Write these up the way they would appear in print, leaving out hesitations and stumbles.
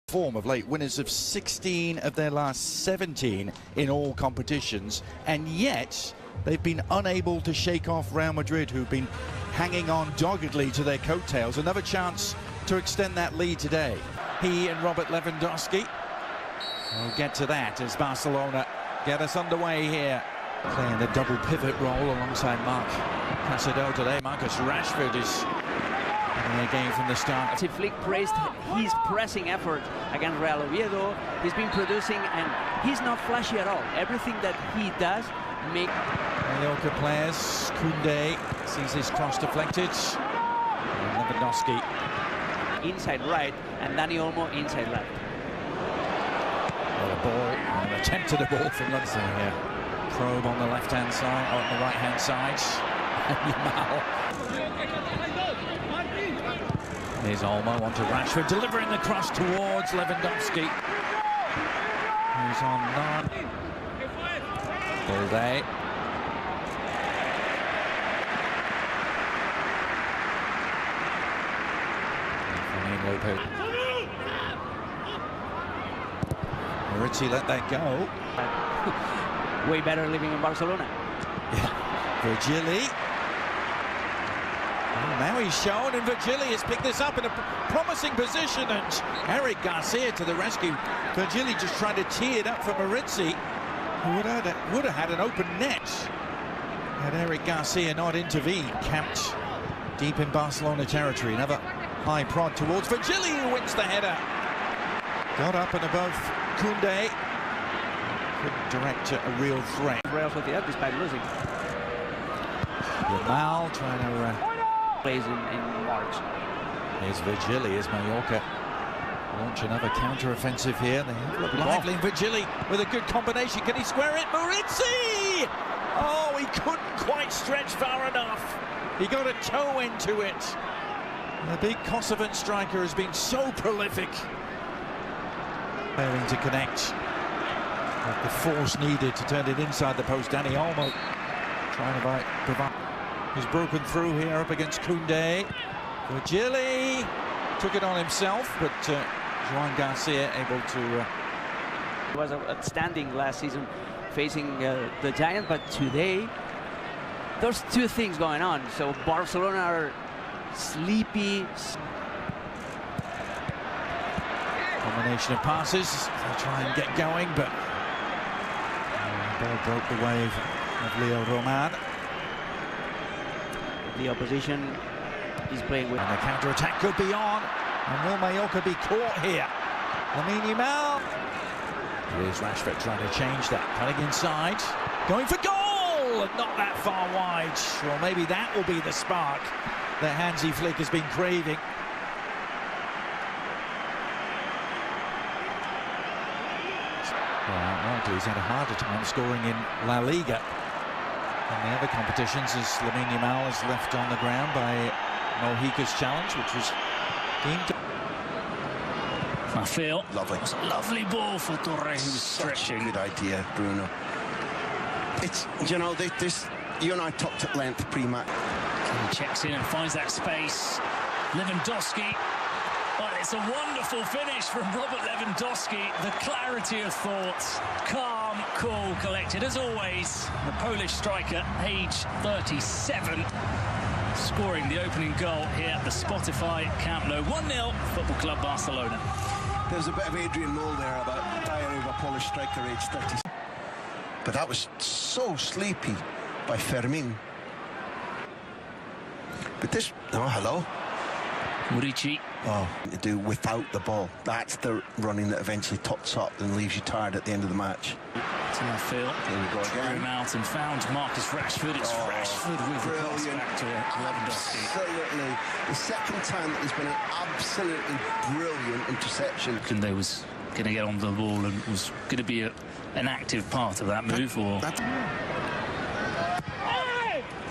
Form of late, winners of 16 of their last 17 in all competitions, and yet they've been unable to shake off Real Madrid, who've been hanging on doggedly to their coattails. Another chance to extend that lead today. He and Robert Lewandowski. We'll get to that as Barcelona get us underway here. Playing the double pivot role alongside Marc today. Marcus Rashford is in the game from the start. Flick praised his pressing effort against Real Oviedo. He's been producing and he's not flashy at all. Everything that he does make... Mallorca players, Koundé sees his cross deflected. And Lewandowski. Inside right and Dani Olmo inside left. Well, a ball, an attempt at a ball from Lewandowski here. Probe on the left-hand side, or on the right-hand side. Yamal. Here's Olmo, on to Rashford, delivering the cross towards Lewandowski. Who's on none. All day. Maurici let that go. Way better living in Barcelona. Yeah. Virgili. Oh, now he's shown, and Virgili has picked this up in a promising position, and Eric Garcia to the rescue. Virgili just trying to tee it up for Maurici, who would have had an open net had Eric Garcia not intervened. Camped deep in Barcelona territory. Another high prod towards Virgili, who wins the header. Got up and above Koundé. Couldn't direct a real threat. Real Sociedad despite losing. Yamal trying to plays in March. Here's Virgili as Mallorca launch another counter-offensive here. They look lively. Virgili with a good combination. Can he square it? Maurici! Oh, he couldn't quite stretch far enough. He got a toe into it. The big Kosovan striker has been so prolific. Failing to connect. But the force needed to turn it inside the post. Dani Olmo trying to provide. He's broken through here up against Koundé. Virgili took it on himself, but Joan Garcia able to... He was outstanding last season facing the Giants, but today there's two things going on. So Barcelona are sleepy. Combination of passes. They try and get going, but the ball broke the wave of Leo Roman. The opposition is playing with... And the counter-attack could be on. And will Mallorca be caught here? Lamine yamal. Here's Rashford trying to change that. Cutting inside. Going for goal! And not that far wide. Well, maybe that will be the spark that Hansi Flick has been craving. Well, likely he's had a harder time scoring in La Liga in the other competitions, as Lamine Yamal is left on the ground by Mojica's challenge, which was deemed to... I feel lovely. It was a lovely ball for Torre, who was stretching. Good idea, Bruno. It's, you know, this you and I talked at length pre-match. He checks in and finds that space. Lewandowski. Well, it's a wonderful finish from Robert Lewandowski. The clarity of thought, calm, cool, collected as always. The Polish striker, age 37, scoring the opening goal here at the Spotify Camp Nou. 1-0, Football Club Barcelona. There's a bit of Adrian Mole there about diary of a Polish striker, age 30. But that was so sleepy by Fermin. But this... Oh, hello. Maurici. Oh, to do without the ball. That's the running that eventually tots up and leaves you tired at the end of the match. To left field. Here we go again. Threw him out and found Marcus Rashford. It's Rashford with the pass back to Lewandowski. Absolutely. The second time that there's been an absolutely brilliant interception. Koundé was going to get on the ball and was going to be an active part of that move.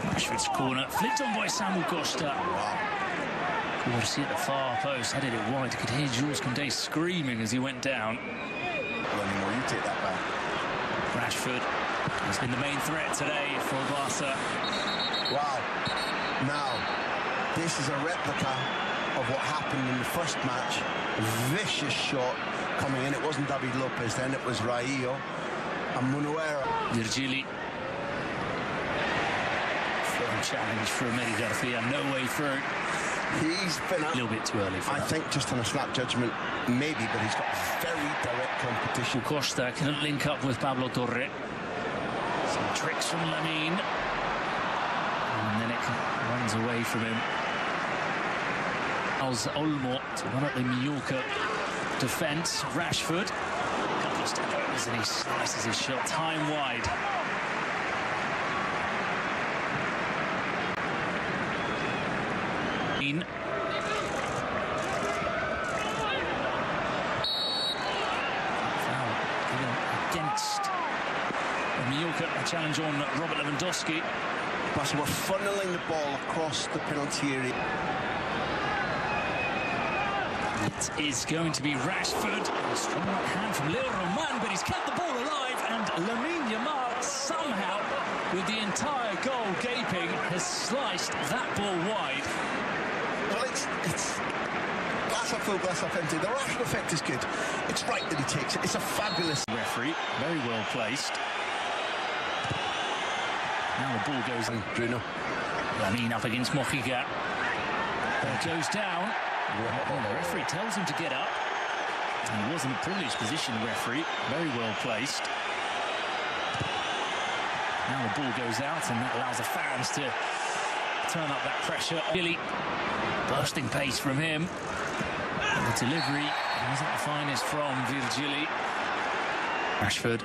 Rashford's corner, flicked on by Samuel Costa. You want to see at the far post, headed it wide. You could hear Jules Koundé screaming as he went down. Well, you take that back. Rashford has been the main threat today for Barca. Wow. Now, this is a replica of what happened in the first match. Vicious shot coming in. It wasn't David Lopez then, it was Raillo and Munuera. Virgili. Firm challenge for Meri Garcia, no way through. He's been A little bit too early for I that. think just on a snap judgment, maybe, but he's got very direct competition. Costa couldn't link up with Pablo Torre. Some tricks from Lamine. And then it runs away from him. Olmo to run at the Mallorca defence. Rashford. A couple of step overs and he slices his shot time wide. Foul given against Mallorca. A challenge on Robert Lewandowski. Barca were funneling the ball across the penalty area. It is going to be Rashford. A strong right hand from Leo Roman, but he's kept the ball alive. And lamine yamal somehow, with the entire goal gaping, has sliced that ball wide. Well, it's glass half full, glass half empty. The Rashford effect is good. It's right that he takes it. It's a fabulous Referee, very well placed. Now the ball goes in. Bruno. Lamine up against Mojica. Ball goes down. Well, the referee tells him to get up. And he was in a privileged position, the referee. Very well placed. Now the ball goes out, and that allows the fans to turn up that pressure. Really bursting pace from him. And the delivery wasn't the finest from Virgili. Rashford.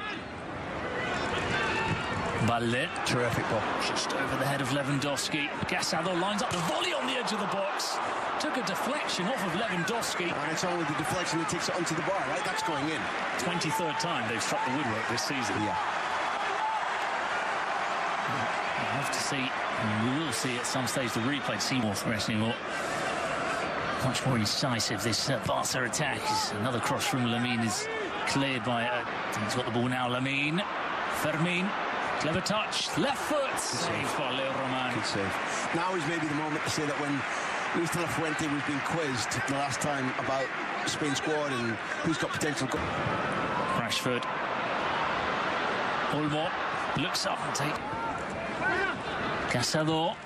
Balde. Terrific ball. Just over the head of Lewandowski. Casado lines up the volley on the edge of the box. Took a deflection off of Lewandowski. And it's only the deflection that takes it onto the bar, right? That's going in. 23rd time they've struck the woodwork this season. Yeah. We'll have to see, and we will see at some stage, the replay to see more progressing, more much more incisive. This Barca attack is another cross from Lamine is cleared by. He's got the ball now. Lamine, Fermin, clever touch, left foot, saved by Leo Roman. Good save. Now is maybe the moment to say that when Luis de la Fuente was being quizzed the last time about Spain's squad and who's got potential. Rashford. Olmo looks up and take. Casado.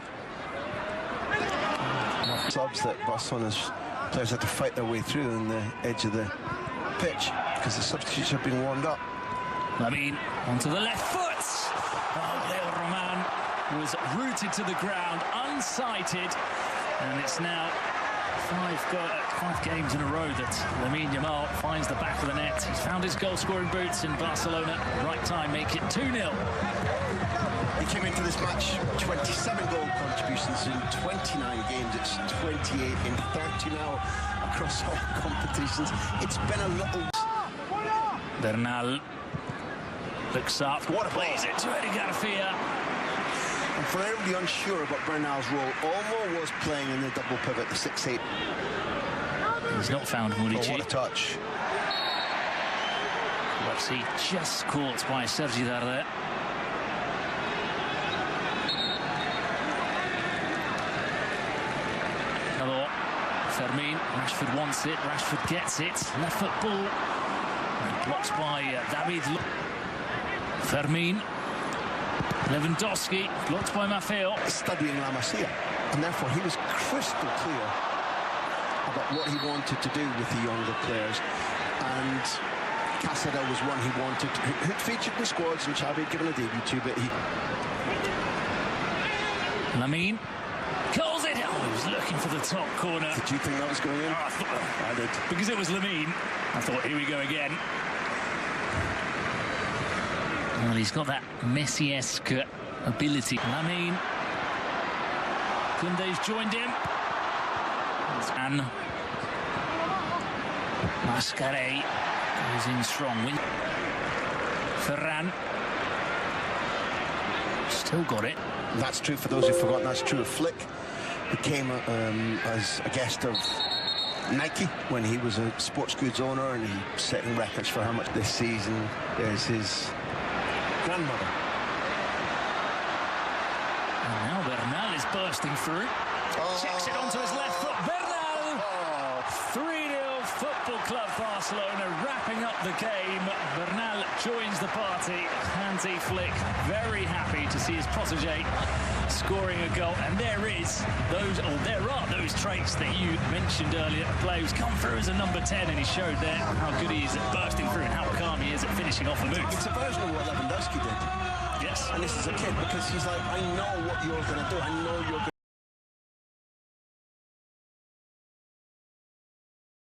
Subs that Barcelona's players had to fight their way through on the edge of the pitch because the substitutes have been warmed up. Lamine onto the left foot. Oh, Leo Roman was rooted to the ground, unsighted, and it's now five games in a row that Lamine Yamal finds the back of the net. He's found his goal-scoring boots in Barcelona. Right time, make it 2-0. He came into this match 27 goal contributions in 29 games. It's 28 in 30 now across all competitions. It's been a little. Bernal looks up. What a ball. Plays it to Eddie Garcia. And for everybody unsure about Bernal's role, Olmo was playing in the double pivot, the 6-8. He's not found Murici. Oh, what a touch. Let's see, just caught by Sergi Darder. Hello, Fermin. Rashford wants it. Rashford gets it. Left foot ball. And blocked by David. Fermin. Lewandowski. Blocked by Maffeo. Studying La Masia, and therefore he was crystal clear about what he wanted to do with the younger players. And Casado was one he wanted, who'd featured in the squads and Xavi had given a debut to, but he... Lamine calls it. Oh, he was looking for the top corner. Did you think that was going in? Oh, I did. Because it was Lamine. I thought, here we go again. Well, he's got that Messi-esque ability. Lamine. Koundé's joined him. And Mascaré goes in strong. Ferran. Still got it. That's true for those who've forgotten. That's true of Flick, who came as a guest of Nike when he was a sports goods owner, and he's setting records for how much this season. There's his grandmother. And now Bernal is bursting through. Checks it onto his left foot. Bernal! Barcelona wrapping up the game. Bernal joins the party. Handy flick. Very happy to see his protege scoring a goal. And there are those traits that you mentioned earlier. The player who's come through as a number 10, and he showed there how good he is at bursting through and how calm he is at finishing off a move. It's a version of what Lewandowski did. Yes. And this is a kid because he's like, I know what you're going to do. I know you're going